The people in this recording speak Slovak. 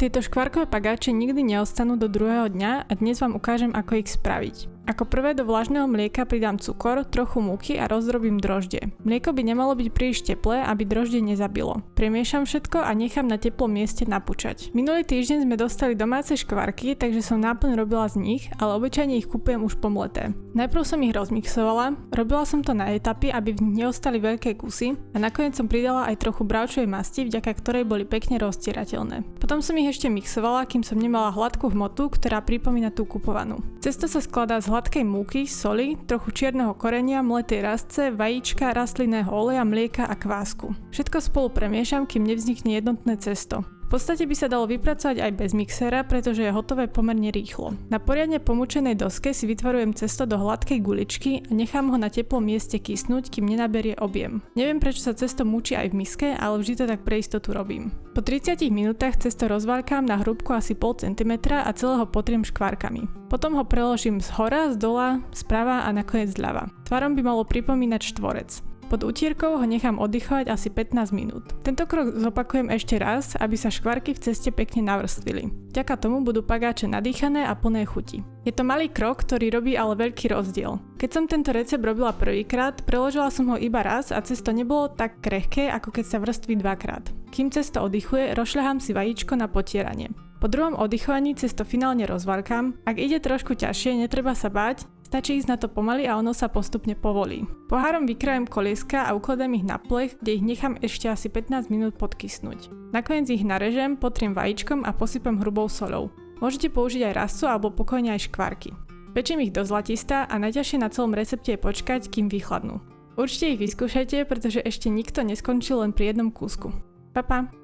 Tieto škvárkové pagáče nikdy neostanú do druhého dňa a dnes vám ukážem, ako ich spraviť. Ako prvé do vlažného mlieka pridám cukor, trochu múky a rozdrobím droždie. Mlieko by nemalo byť príliš teplé, aby droždie nezabilo. Premiešam všetko a nechám na teplom mieste napučať. Minulý týždeň sme dostali domáce škvárky, takže som náplň robila z nich, ale obyčajne ich kupujem už pomleté. Najprv som ich rozmixovala, robila som to na etapy, aby v nich neostali veľké kusy a nakoniec som pridala aj trochu bravčovej masti, vďaka ktorej boli pekne rozstierateľné. Potom som ich ešte mixovala, kým som nemala hladkú hmotu, ktorá pripomína tú kupovanú. Cesto sa skladá z hladkej múky, soli, trochu čierneho korenia, mletej rastce, vajíčka, rastlinného oleja, mlieka a kvásku. Všetko spolu premiešam, kým nevznikne jednotné cesto. V podstate by sa dalo vypracovať aj bez mixéra, pretože je hotové pomerne rýchlo. Na poriadne pomúčenej doske si vytvarujem cesto do hladkej guličky a nechám ho na teplom mieste kysnúť, kým nenaberie objem. Neviem, prečo sa cesto múči aj v miske, ale vždy to tak pre istotu robím. Po 30 minútach cesto rozvárkam na hrúbku asi 0,5 cm a celé ho potriem škvárkami. Potom ho preložím z hora, z dola, sprava a nakoniec zľava. Tvarom by malo pripomínať štvorec. Pod utierkou ho nechám oddychovať asi 15 minút. Tento krok zopakujem ešte raz, aby sa škvárky v ceste pekne navrstvili. Vďaka tomu budú pagáče nadýchané a plné chuti. Je to malý krok, ktorý robí ale veľký rozdiel. Keď som tento recept robila prvýkrát, preložila som ho iba raz a cesto nebolo tak krehké, ako keď sa vrství dvakrát. Kým cesto oddychuje, rozšľahám si vajíčko na potieranie. Po druhom oddychovaní cesto finálne rozvarkám. Ak ide trošku ťažšie, netreba sa báť, stačí ísť na to pomaly a ono sa postupne povolí. Pohárom vykrájem kolieska a ukladám ich na plech, kde ich nechám ešte asi 15 minút podkysnúť. Nakoniec ich narežem, potriem vajíčkom a posypem hrubou soľou. Môžete použiť aj rastcu alebo pokojne aj škvárky. Pečiem ich do zlatistá a najťažšie na celom recepte je počkať, kým vychladnú. Určite ich vyskúšajte, pretože ešte nikto neskončil len pri jednom kúsku. Pa pa!